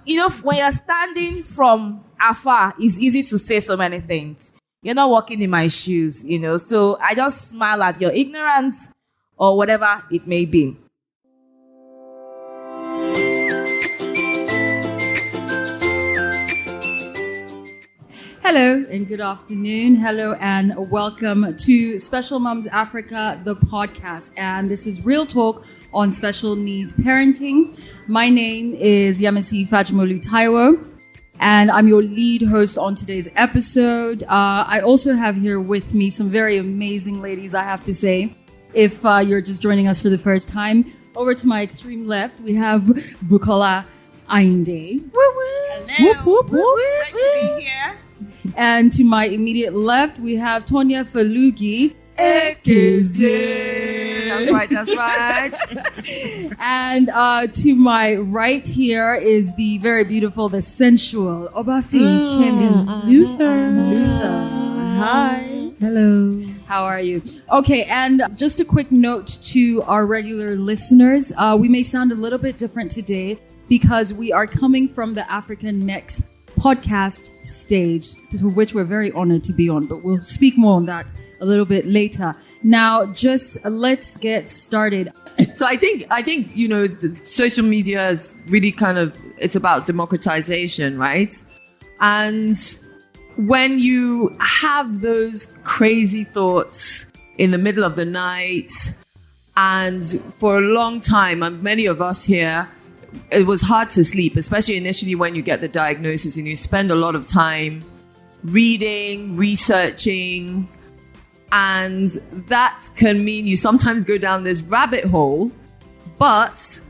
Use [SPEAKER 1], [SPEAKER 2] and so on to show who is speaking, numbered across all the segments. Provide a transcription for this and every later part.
[SPEAKER 1] when you're standing from afar, it's easy to say so many things. You're not walking in my shoes, So I just smile at your ignorance or whatever it may be.
[SPEAKER 2] Hello and good afternoon. Hello and welcome to Special Moms Africa, the podcast. And this is Real Talk on special needs parenting. My name is Yamisi Fajimolu Taiwo, and I'm your lead host on today's episode. I also have here with me some very amazing ladies, I have to say. If you're just joining us for the first time, over to my extreme left, we have Bukola Ainde.
[SPEAKER 1] Hello.
[SPEAKER 2] Whoop, whoop.
[SPEAKER 1] Great to be here.
[SPEAKER 2] And to my immediate left, we have Tonya Falugi.
[SPEAKER 3] That's right.
[SPEAKER 2] And to my right here is the very beautiful, the sensual Obafi Kemi Luther. Hi.
[SPEAKER 3] Hello.
[SPEAKER 2] How are you? Okay, and just a quick note to our regular listeners. We may sound a little bit different today because we are coming from the African Next podcast stage, to which we're very honored to be on, but we'll speak more on that a little bit later. Now, just let's get started.
[SPEAKER 3] So I think the social media is really it's about democratization, right? And when you have those crazy thoughts in the middle of the night, and for a long time, and many of us here, it was hard to sleep, especially initially when you get the diagnosis and you spend a lot of time reading, researching, and that can mean you sometimes go down this rabbit hole, but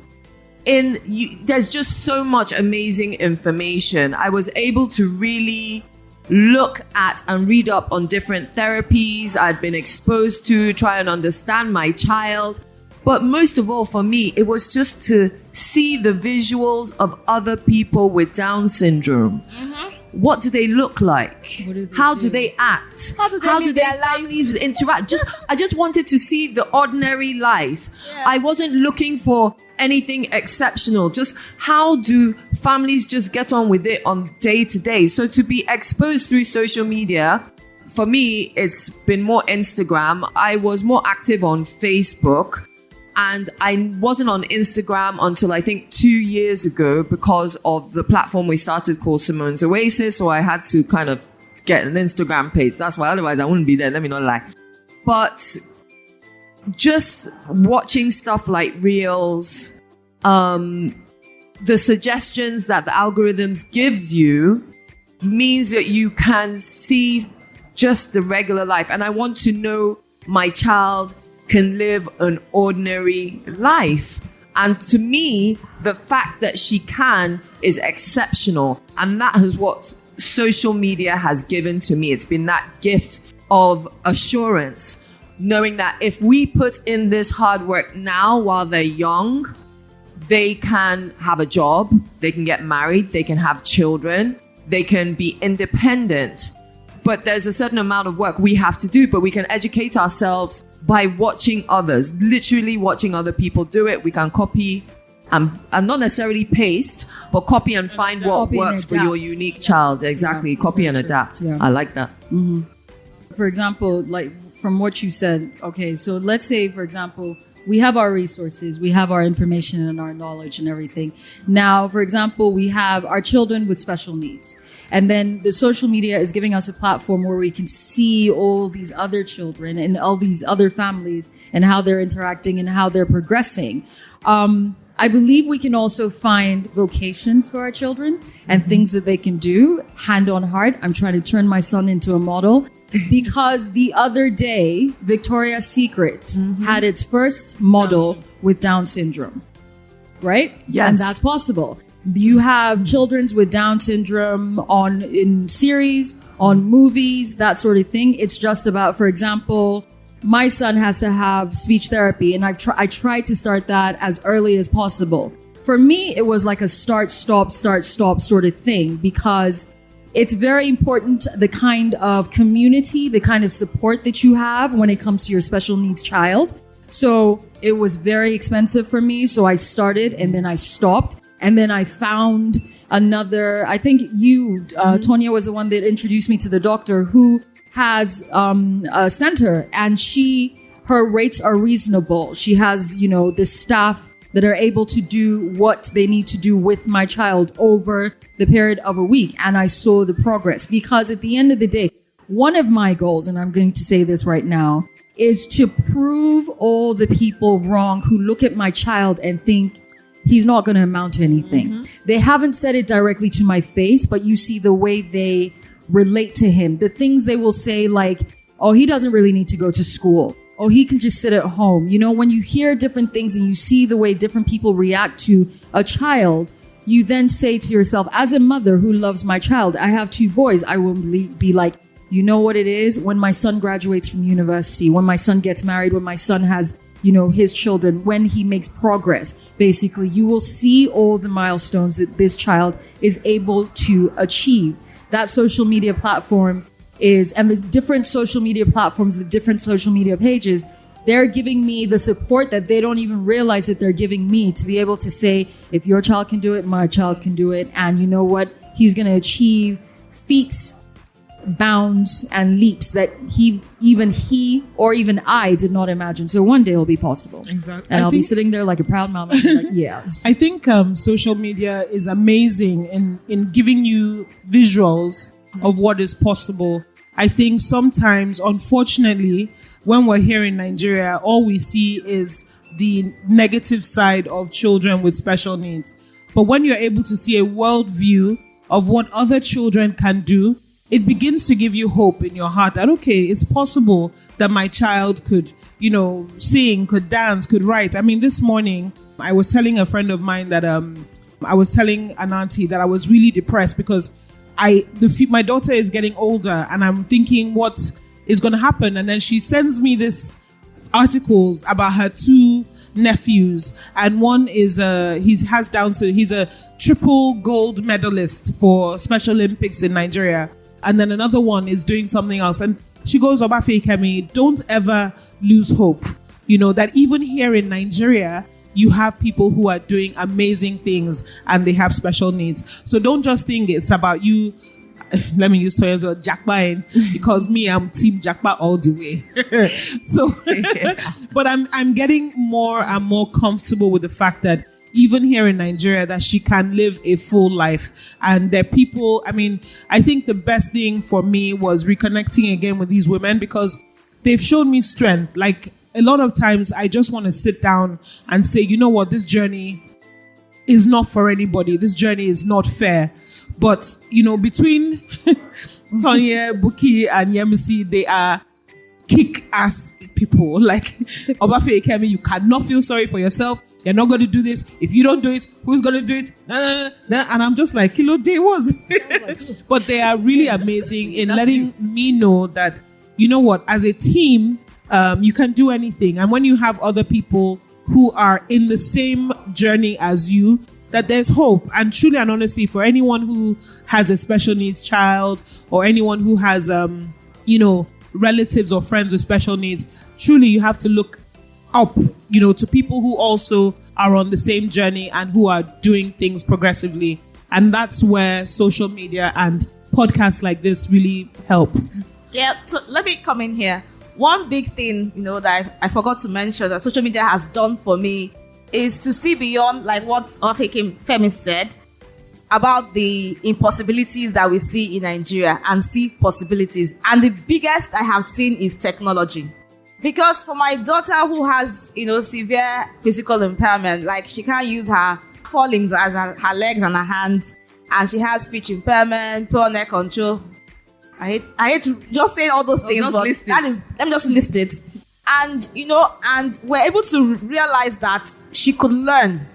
[SPEAKER 3] there's just so much amazing information. I was able to really look at and read up on different therapies I'd been exposed to, try and understand my child. But most of all for me, it was just to see the visuals of other people with Down syndrome. Mm-hmm. What do they look like? How do they act?
[SPEAKER 1] How do their
[SPEAKER 3] families interact? I just wanted to see the ordinary life. Yeah. I wasn't looking for anything exceptional. Just how do families just get on with it on day to day? So to be exposed through social media, for me, it's been more Instagram. I was more active on Facebook. And I wasn't on Instagram until I think 2 years ago because of the platform we started called Simone's Oasis. So I had to kind of get an Instagram page. That's why otherwise I wouldn't be there. Let me not lie. But just watching stuff like Reels, the suggestions that the algorithms gives you means that you can see just the regular life. And I want to know my child can live an ordinary life. And to me, the fact that she can is exceptional. And that is what social media has given to me. It's been that gift of assurance, knowing that if we put in this hard work now while they're young, they can have a job, they can get married, they can have children, they can be independent. But there's a certain amount of work we have to do, but we can educate ourselves by watching others, literally watching other people do it. We can copy and not necessarily paste, but copy and find what works for your unique child. Exactly. Yeah, copy and adapt. Yeah. I like that.
[SPEAKER 2] Mm-hmm. For example, like from what you said, okay, so let's say, for example, we have our resources, we have our information and our knowledge and everything. Now, for example, we have our children with special needs. And then the social media is giving us a platform where we can see all these other children and all these other families and how they're interacting and how they're progressing. I believe we can also find vocations for our children and things that they can do. Hand on heart, I'm trying to turn my son into a model. Because the other day, Victoria's Secret had its first model with Down syndrome, right?
[SPEAKER 3] Yes.
[SPEAKER 2] And that's possible. You have children with Down syndrome in series, on movies, that sort of thing. It's just about, for example, my son has to have speech therapy, and I tried to start that as early as possible. For me, it was like a start, stop sort of thing, because it's very important, the kind of community, the kind of support that you have when it comes to your special needs child. So it was very expensive for me. So I started and then I stopped. And then I found another, I think you, Tonya, was the one that introduced me to the doctor who has a center, and her rates are reasonable. She has, the staff that are able to do what they need to do with my child over the period of a week. And I saw the progress, because at the end of the day, one of my goals, and I'm going to say this right now, is to prove all the people wrong who look at my child and think he's not going to amount to anything. Mm-hmm. They haven't said it directly to my face, but you see the way they relate to him. The things they will say, like, oh, he doesn't really need to go to school. Oh, he can just sit at home. When you hear different things and you see the way different people react to a child, you then say to yourself, as a mother who loves my child, I have 2 boys, I will be like, you know what it is? When my son graduates from university, when my son gets married, when my son has, his children, when he makes progress, basically, you will see all the milestones that this child is able to achieve. That social media platform and the different social media platforms, the different social media pages, they're giving me the support that they don't even realize that they're giving me, to be able to say, if your child can do it, my child can do it. And you know what? He's going to achieve feats, bounds, and leaps that he or even I did not imagine. So one day it'll be possible.
[SPEAKER 4] Exactly.
[SPEAKER 2] And I'll be sitting there like a proud mama, like, yes.
[SPEAKER 4] I think social media is amazing in giving you visuals of what is possible. I think sometimes, unfortunately, when we're here in Nigeria, all we see is the negative side of children with special needs. But when you're able to see a world view of what other children can do, it begins to give you hope in your heart that, okay, it's possible that my child could, sing, could dance, could write. I mean, this morning, I was telling a friend of mine that I was telling an auntie that I was really depressed because my daughter is getting older, and I'm thinking what is going to happen. And then she sends me this articles about her 2 nephews, and one is he has Down syndrome. He's a triple gold medalist for Special Olympics in Nigeria, and then another one is doing something else. And she goes, Obafe Kemi, don't ever lose hope. That even here in Nigeria, you have people who are doing amazing things and they have special needs. So don't just think it's about you. Let me use Toya's word, Jackpa, because me, I'm team Jackpa all the way. So, but I'm getting more and more comfortable with the fact that even here in Nigeria, that she can live a full life. And that people, I think the best thing for me was reconnecting again with these women, because they've shown me strength. Like, a lot of times I just want to sit down and say, you know what, this journey is not for anybody. This journey is not fair. But, between Tonya, Buki, and Yemisi, they are kick-ass people. Like, Obafe Kemi, you cannot feel sorry for yourself. You're not going to do this. If you don't do it, who's going to do it? And I'm just like, Kilo Day was. But they are really amazing in letting me know that, you know what, as a team, you can do anything. And when you have other people who are in the same journey as you, that there's hope. And truly and honestly, for anyone who has a special needs child, or anyone who has, relatives or friends with special needs, truly you have to look up, to people who also are on the same journey and who are doing things progressively. And that's where social media and podcasts like this really help.
[SPEAKER 1] Yeah, so let me come in here. One big thing, that I forgot to mention that social media has done for me is to see beyond, like what Femi said about the impossibilities that we see in Nigeria, and see possibilities. And the biggest I have seen is technology. Because for my daughter who has, severe physical impairment, like she can't use her 4 limbs as her legs and her hands, and she has speech impairment, poor neck control. I hate to just say all those things, but let me just list it. And, and we're able to realize that she could learn.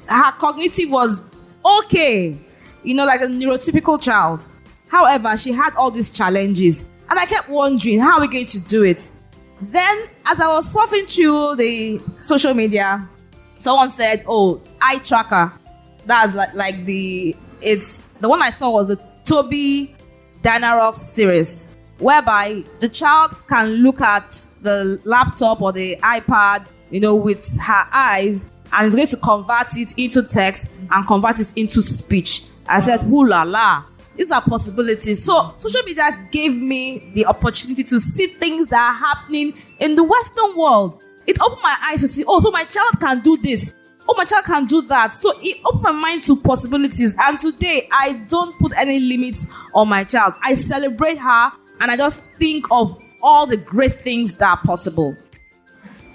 [SPEAKER 1] Her cognitive was okay, like a neurotypical child. However, she had all these challenges. And I kept wondering, how are we going to do it? Then, as I was surfing through the social media, someone said, oh, eye tracker. That's like the one I saw was the Toby Dynarox series, whereby the child can look at the laptop or the iPad, with her eyes, and it's going to convert it into text and convert it into speech. I said, "Ooh la la." These are possibilities. So social media gave me the opportunity to see things that are happening in the Western world. It opened my eyes to see, oh, so my child can do this. Oh, my child can do that. So it opened my mind to possibilities. And today, I don't put any limits on my child. I celebrate her, and I just think of all the great things that are possible.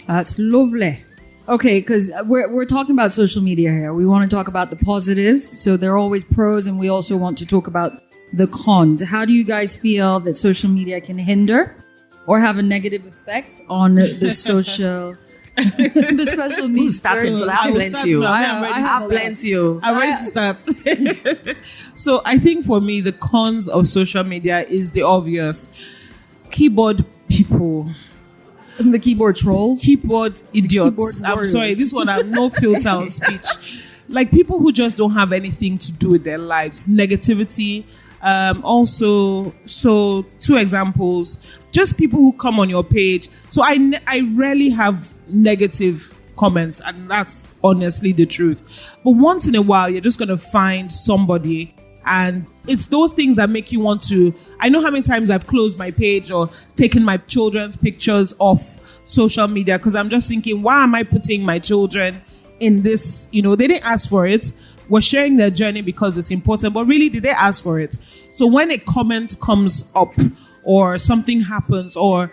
[SPEAKER 2] That's lovely. Okay, because we're talking about social media here. We want to talk about the positives. So there are always pros, and we also want to talk about the cons. How do you guys feel that social media can hinder or have a negative effect on the social, the special needs?
[SPEAKER 3] Who's starting? I bless you. I bless you.
[SPEAKER 4] I'm ready to start. So I think for me, the cons of social media is the obvious. Keyboard people.
[SPEAKER 2] The keyboard trolls,
[SPEAKER 4] keyboard idiots. I'm sorry, this one I have no filter on speech. Like people who just don't have anything to do with their lives. Negativity. Also, so 2 examples. Just people who come on your page. So I rarely have negative comments, and that's honestly the truth. But once in a while, you're just gonna find somebody. And it's those things that make you want to. I know how many times I've closed my page or taken my children's pictures off social media because I'm just thinking, why am I putting my children in this? They didn't ask for it. We're sharing their journey because it's important, but really, did they ask for it? So when a comment comes up or something happens or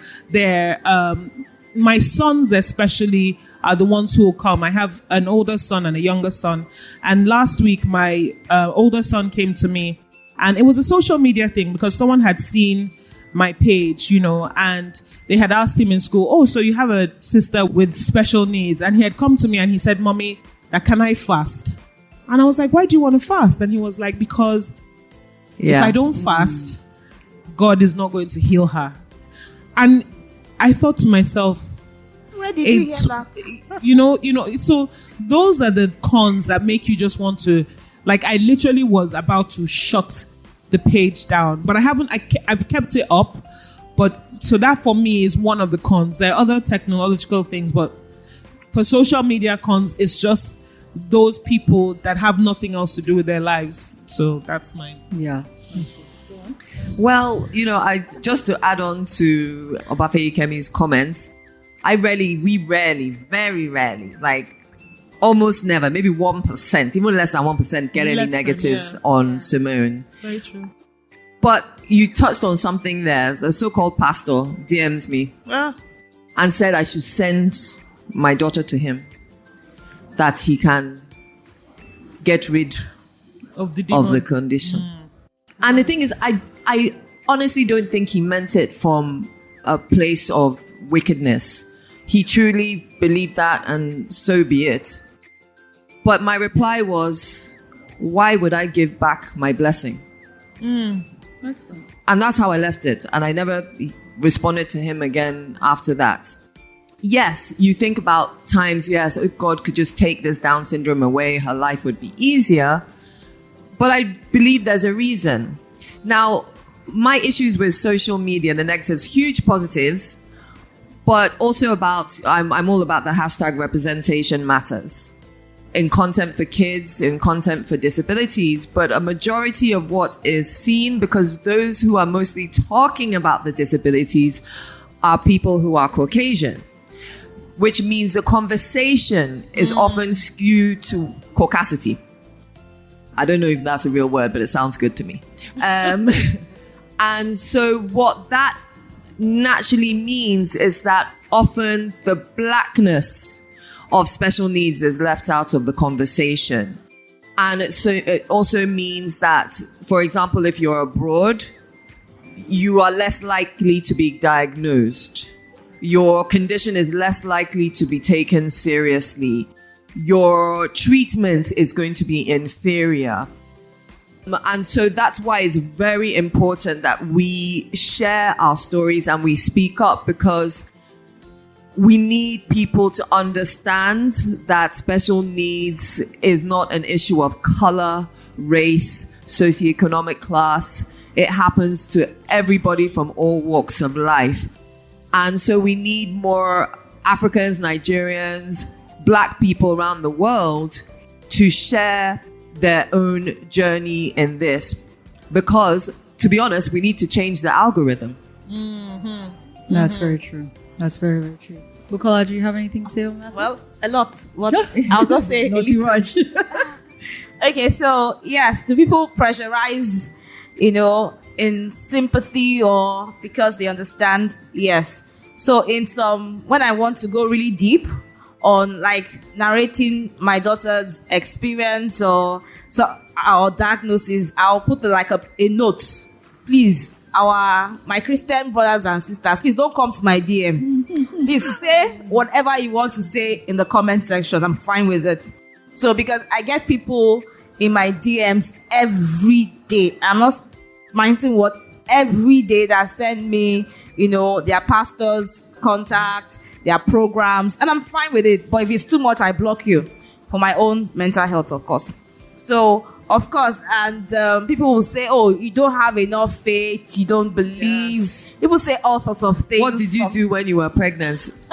[SPEAKER 4] my sons especially are the ones who will come. I have an older son and a younger son. And last week, my older son came to me, and it was a social media thing because someone had seen my page, and they had asked him in school, oh, so you have a sister with special needs. And he had come to me and he said, Mommy, can I fast? And I was like, why do you want to fast? And he was like, because if I don't fast, God is not going to heal her. And I thought to myself,
[SPEAKER 1] where did you hear that?
[SPEAKER 4] So those are the cons that make you just want to, like, I literally was about to shut the page down, but I've kept it up. But so that for me is one of the cons. There are other technological things, but for social media cons, it's just those people that have nothing else to do with their lives. So that's mine.
[SPEAKER 2] Yeah.
[SPEAKER 3] Well, I just to add on to Obafemi Kemi's comments, we rarely, very rarely, like almost never, maybe 1%, even less than 1% get any negatives on Simone.
[SPEAKER 4] Very true.
[SPEAKER 3] But you touched on something there. A so-called pastor DMs me and said I should send my daughter to him that he can get rid
[SPEAKER 4] of the
[SPEAKER 3] condition. And the thing is, I honestly don't think he meant it from a place of wickedness. He truly believed that, and so be it. But my reply was, why would I give back my blessing?
[SPEAKER 2] Excellent.
[SPEAKER 3] And that's how I left it. And I never responded to him again after that. Yes, you think about times, yes, if God could just take this Down syndrome away, her life would be easier. But I believe there's a reason. Now, my issues with social media, the negatives, huge positives, but also I'm all about the hashtag representation matters in content for kids, in content for disabilities. But a majority of what is seen, because those who are mostly talking about the disabilities are people who are Caucasian, which means the conversation is often skewed to caucasity. I don't know if that's a real word, but it sounds good to me. And so what that naturally means is that often the blackness of special needs is left out of the conversation. And so it also means that, for example, if you're abroad, you are less likely to be diagnosed. Your condition is less likely to be taken seriously. Your treatment is going to be inferior. And so that's why it's very important that we share our stories and we speak up, because we need people to understand that special needs is not an issue of color, race, socioeconomic class. It happens to everybody from all walks of life. And so we need more Africans, Nigerians, Black people around the world to share their own journey in this. Because, to be honest, we need to change the algorithm.
[SPEAKER 2] That's very true. That's very, very true. Bukola, do you have anything to say on that?
[SPEAKER 1] Well, a lot. What I'll just say
[SPEAKER 2] Not too much.
[SPEAKER 1] Okay, so yes, do people pressurize, in sympathy or because they understand? Yes. So when I want to go really deep on like narrating my daughter's experience or diagnosis, I'll put like a note. Please, my Christian brothers and sisters, please don't come to my DM. Please say whatever you want to say in the comment section. I'm fine with it. So because I get people in my DMs every day. I'm not minding what every day that send me, their pastors' contacts, their programs, and I'm fine with it. But if it's too much, I block you for my own mental health, of course. So, of course, and people will say, oh, you don't have enough faith, you don't believe. Yes. People say all sorts of things.
[SPEAKER 3] What did you do when you were pregnant?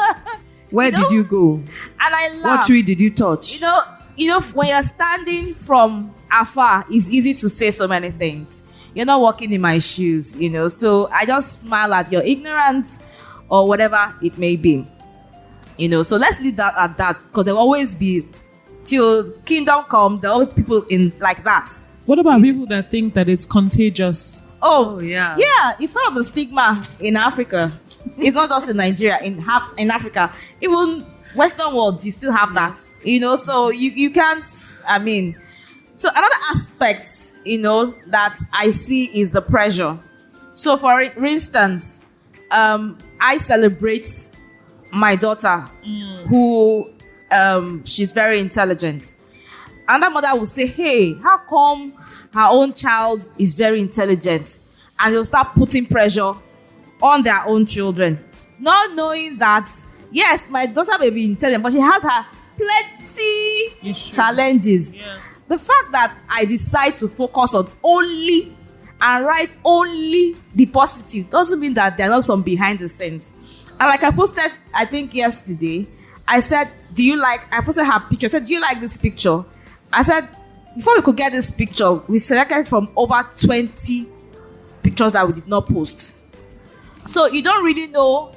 [SPEAKER 3] Where did you go?
[SPEAKER 1] And I laugh.
[SPEAKER 3] What tree did you touch?
[SPEAKER 1] When you're standing from afar, it's easy to say so many things. You're not walking in my shoes, So I just smile at your ignorance or whatever it may be. So let's leave that at that, because there will always be, till kingdom come, there are always people in like that.
[SPEAKER 4] What about people that think that it's contagious?
[SPEAKER 1] Oh yeah. Yeah, it's part of the stigma in Africa. It's not just in Nigeria, in Africa. Even Western world, you still have that. So you can't, so another aspect, that I see is the pressure. So for instance, I celebrate my daughter who she's very intelligent. Another mother will say, hey, how come her own child is very intelligent? And they'll start putting pressure on their own children, not knowing that, yes, my daughter may be intelligent, but she has her plenty challenges. Yeah. The fact that I decide to focus on only and write only the positive doesn't mean that there are not some behind the scenes. And like I posted, I think yesterday, I said, I posted her picture. I said, do you like this picture? I said, before we could get this picture, we selected from over 20 pictures that we did not post. So you don't really know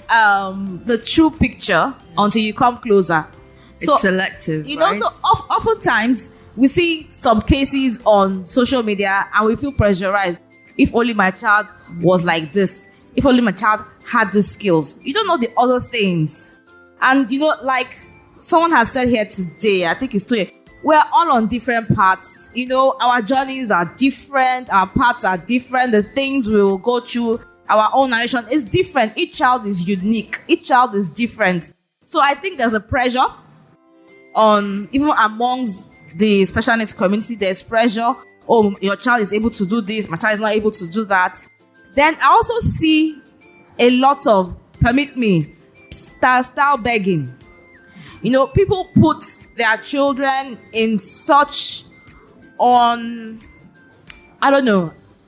[SPEAKER 1] the true picture until you come closer.
[SPEAKER 3] It's selective, right?
[SPEAKER 1] So oftentimes we see some cases on social media and we feel pressurized. If only my child was like this. If only my child had these skills. You don't know the other things. And, like someone has said here today, I think it's today, we're all on different paths. Our journeys are different. Our paths are different. The things we will go through, our own narration is different. Each child is unique. Each child is different. So I think there's a pressure on, even amongst the special needs community, there's pressure. Oh, your child is able to do this. My child is not able to do that. Then I also see a lot of, permit me, style begging. People put their children in such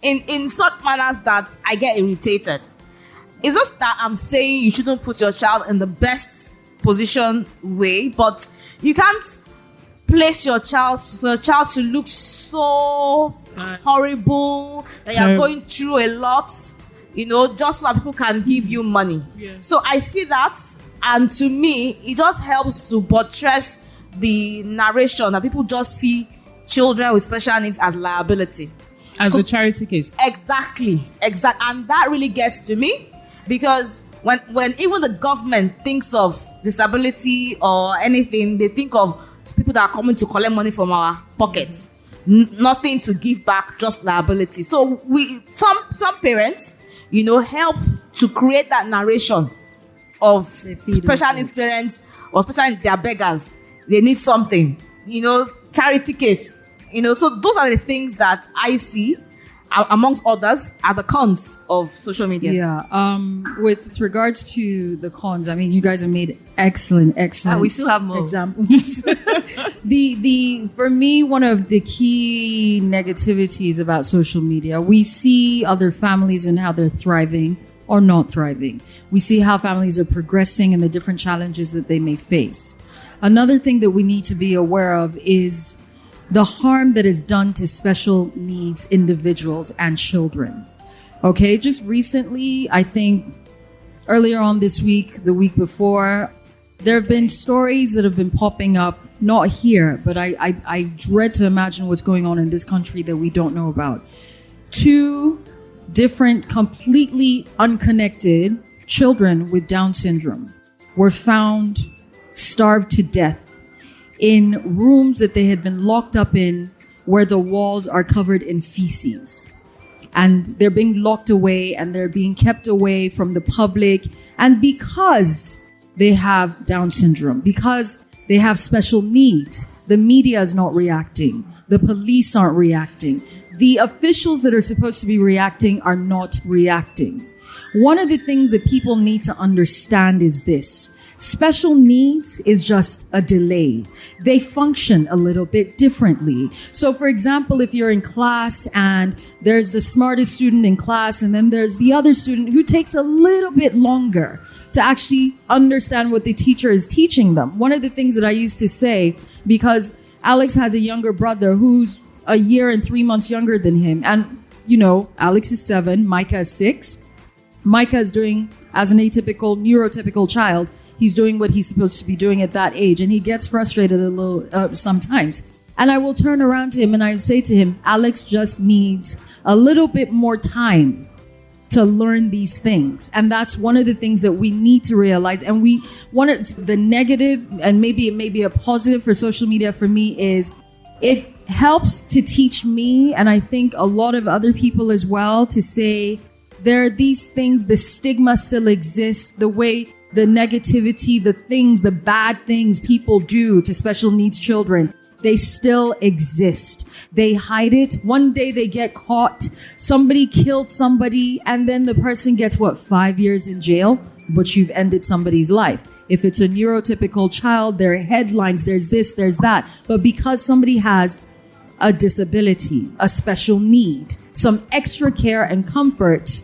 [SPEAKER 1] in such manners that I get irritated. It's just that I'm saying you shouldn't put your child in the best position way, but you can't place your child for your child to look so horrible that you're going through a lot, just so that people can give you money. Yeah. So I see that, and to me, it just helps to buttress the narration that people just see children with special needs as liability.
[SPEAKER 4] As a charity case.
[SPEAKER 1] Exactly. And that really gets to me, because when even the government thinks of disability or anything, they think of people that are coming to collect money from our pockets. Nothing to give back, just liability. So some parents, help to create that narration of special needs parents, or especially they are beggars. They need something, charity case. So those are the things that I see, amongst others, are the cons of social media.
[SPEAKER 2] Yeah. With regards to the cons, you guys have made excellent.
[SPEAKER 3] We still have more
[SPEAKER 2] examples. For me, one of the key negativities about social media, we see other families and how they're thriving or not thriving. We see how families are progressing and the different challenges that they may face. Another thing that we need to be aware of is the harm that is done to special needs individuals and children. Okay, just recently, I think earlier on this week, the week before, there have been stories that have been popping up, not here, but I dread to imagine what's going on in this country that we don't know about. 2 different, completely unconnected children with Down syndrome were found starved to death in rooms that they had been locked up in, where the walls are covered in feces. And they're being locked away and they're being kept away from the public. And because they have Down syndrome, because they have special needs, the media is not reacting. The police aren't reacting. The officials that are supposed to be reacting are not reacting. One of the things that people need to understand is this. Special needs is just a delay. They function a little bit differently. So for example, if you're in class and there's the smartest student in class and then there's the other student who takes a little bit longer to actually understand what the teacher is teaching them. One of the things that I used to say, because Alex has a younger brother who's a year and 3 months younger than him. And, you know, Alex is 7, Micah is 6. Micah is doing, as an atypical, neurotypical child, he's doing what he's supposed to be doing at that age. And he gets frustrated a little sometimes. And I will turn around to him and I say to him, Alex just needs a little bit more time to learn these things. And that's one of the things that we need to realize. And we wanted the negative, and maybe it may be a positive for social media for me, is it helps to teach me, and I think a lot of other people as well, to say there are these things, the stigma still exists, the way the negativity, the things, the bad things people do to special needs children, they still exist. They hide it. One day they get caught. Somebody killed somebody, and then the person gets 5 years in jail, but you've ended somebody's life. If it's a neurotypical child, there are headlines, there's this, there's that. But because somebody has a disability, a special need, some extra care and comfort,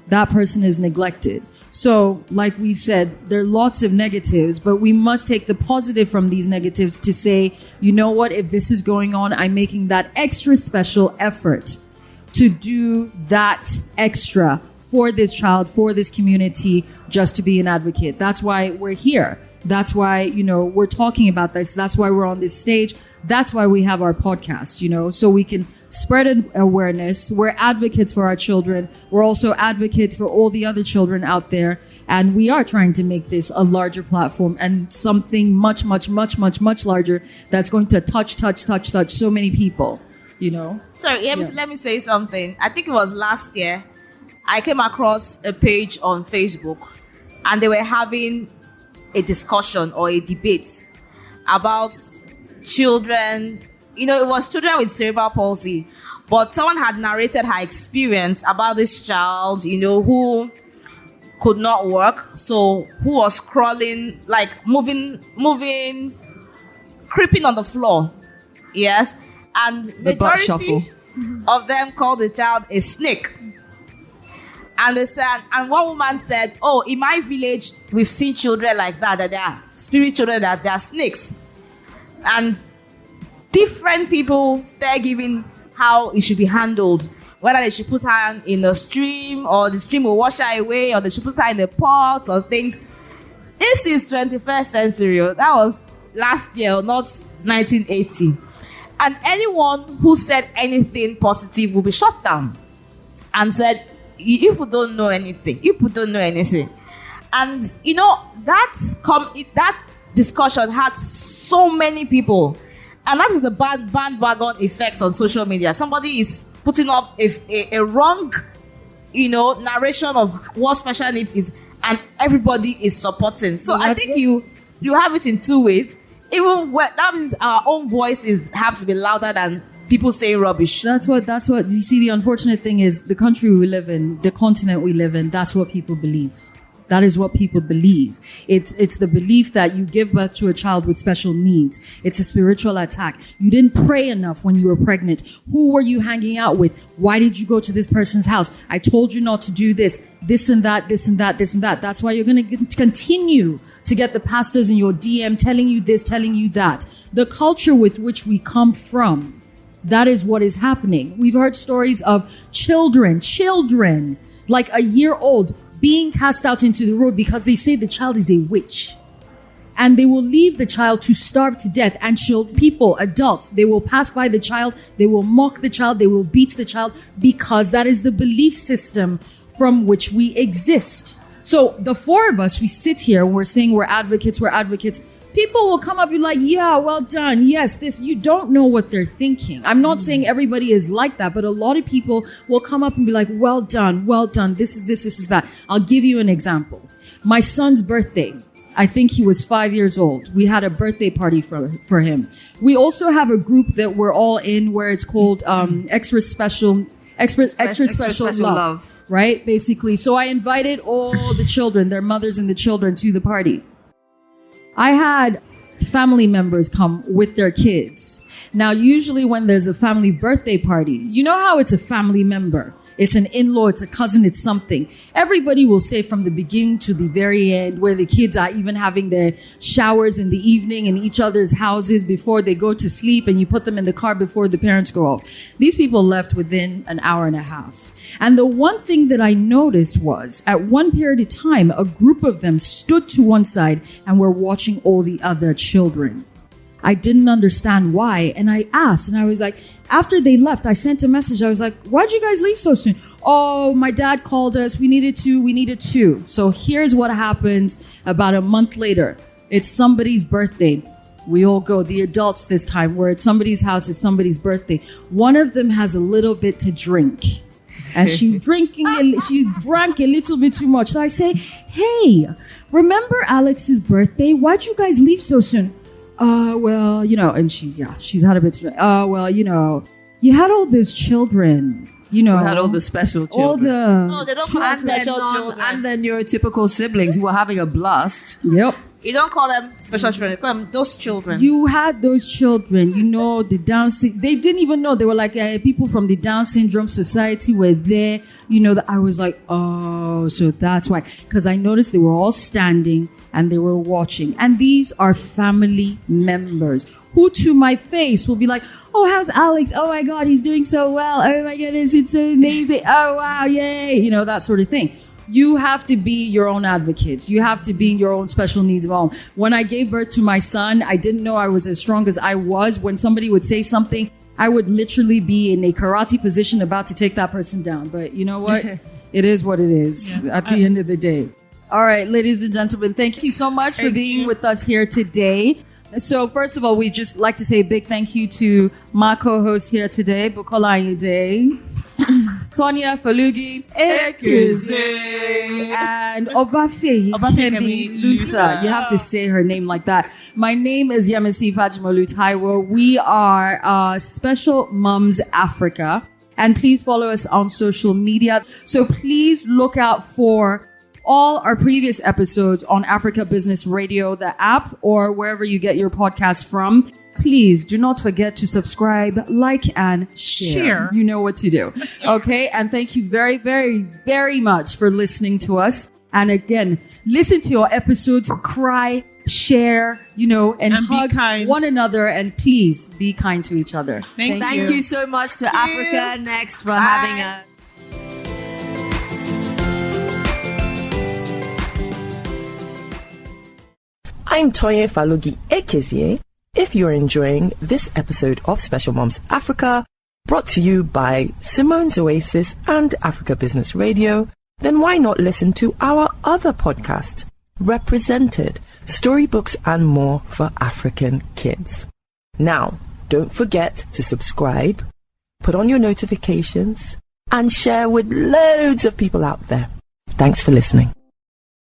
[SPEAKER 2] that person is neglected. So, like we've said, there are lots of negatives, but we must take the positive from these negatives to say, you know what, if this is going on, I'm making that extra special effort to do that extra for this child, for this community, just to be an advocate. That's why we're here. That's why, you know, we're talking about this. That's why we're on this stage. That's why we have our podcast, you know, so we can spread awareness. We're advocates for our children. We're also advocates for all the other children out there. And we are trying to make this a larger platform and something much, much, much, much, much larger that's going to touch so many people, you know.
[SPEAKER 1] Sorry, let me say something. I think it was last year, I came across a page on Facebook and they were having a discussion or a debate about children. You know, it was children with cerebral palsy, but someone had narrated her experience about this child, you know, who could not walk, so who was crawling, like moving, creeping on the floor. Yes. And
[SPEAKER 3] the butt shuffle.
[SPEAKER 1] Of them called the child a snake. And they said, and one woman said, oh, in my village, we've seen children like that they are spirit children, that they are snakes. And different people start giving how it should be handled. Whether they should put her in a stream, or the stream will wash her away, or they should put her in a pot or things. This is 21st century. That was last year, not 1980. And anyone who said anything positive will be shut down and said, you people don't know anything. You people don't know anything. And, you know, that discussion had so many people. And that is the bandwagon effect on social media. Somebody is putting up a wrong, you know, narration of what special needs is, and everybody is supporting. So I think you have it in two ways. Even that means our own voices have to be louder than people saying rubbish.
[SPEAKER 2] That's what you see. The unfortunate thing is the country we live in, the continent we live in, that's what people believe. That is what people believe. It's the belief that you give birth to a child with special needs. It's a spiritual attack. You didn't pray enough when you were pregnant. Who were you hanging out with? Why did you go to this person's house? I told you not to do this and that, this and that, this and that. That's why you're going to continue to get the pastors in your DM telling you this, telling you that. The culture with which we come from, that is what is happening. We've heard stories of children, like a year old, being cast out into the road because they say the child is a witch. And they will leave the child to starve to death. And people, adults, they will pass by the child, they will mock the child, they will beat the child, because that is the belief system from which we exist. So the four of us, we sit here and we're saying we're advocates. People will come up and be like, yeah, well done. Yes, this, you don't know what they're thinking. I'm not saying everybody is like that, but a lot of people will come up and be like, well done. This is that. I'll give you an example. My son's birthday, I think he was 5 years old. We had a birthday party for him. We also have a group that we're all in where it's called extra special love, right? Basically. So I invited all the children, their mothers and the children, to the party. I had family members come with their kids. Now, usually when there's a family birthday party, you know how it's a family member. It's an in-law, it's a cousin, it's something. Everybody will stay from the beginning to the very end, where the kids are even having their showers in the evening in each other's houses before they go to sleep, and you put them in the car before the parents go off. These people left within an hour and a half. And the one thing that I noticed was, at one period of time, a group of them stood to one side and were watching all the other children. I didn't understand why. And I asked, and I was like, after they left, I sent a message. I was like, why'd you guys leave so soon? Oh, my dad called us. We needed to. So here's what happens about a month later. It's somebody's birthday. We all go, the adults this time. We're at somebody's house. It's somebody's birthday. One of them has a little bit to drink. And she's drank a little bit too much. So I say, hey, remember Alex's birthday? Why'd you guys leave so soon? Well, and she's had a bit to drink. Well, you had all those children,
[SPEAKER 3] We had all the special children.
[SPEAKER 1] They don't call them special children.
[SPEAKER 3] And their neurotypical siblings who were having a blast.
[SPEAKER 2] Yep.
[SPEAKER 1] You don't call them special children. You call them those children.
[SPEAKER 2] You had those children, the Down syndrome. They didn't even know. They were like, people from the Down Syndrome Society were there. I was like, oh, so that's why. Because I noticed they were all standing and they were watching. And these are family members who to my face will be like, oh, how's Alex? Oh my God, he's doing so well. Oh my goodness, it's so amazing. Oh wow, yay. That sort of thing. You have to be your own advocate. You have to be your own special needs mom. When I gave birth to my son, I didn't know I was as strong as I was. When somebody would say something, I would literally be in a karate position about to take that person down. But you know what? It is what it is at the end of the day. All right, ladies and gentlemen, thank you so much for being with us here today. So first of all, we just like to say a big thank you to my co-host here today, Bukola Ayinde, Tonya Falugi, and Obafemi Luther. You have to say her name like that. My name is Yemisi Fajimolu Taiwo. We are Special Mums Africa. And please follow us on social media. So please look out for all our previous episodes on Africa Business Radio, the app, or wherever you get your podcast from. Please do not forget to subscribe, like, and share. You know what to do. Okay? And thank you very, very, very much for listening to us. And again, listen to your episodes, cry, share, and hug one another. And please be kind to each other.
[SPEAKER 3] Thank you so much to Africa Next for having us.
[SPEAKER 5] I'm Toye Falugi Ekezie. If you're enjoying this episode of Special Moms Africa, brought to you by Simone's Oasis and Africa Business Radio, then why not listen to our other podcast, Represented, Storybooks and More for African Kids. Now, don't forget to subscribe, put on your notifications, and share with loads of people out there. Thanks for listening.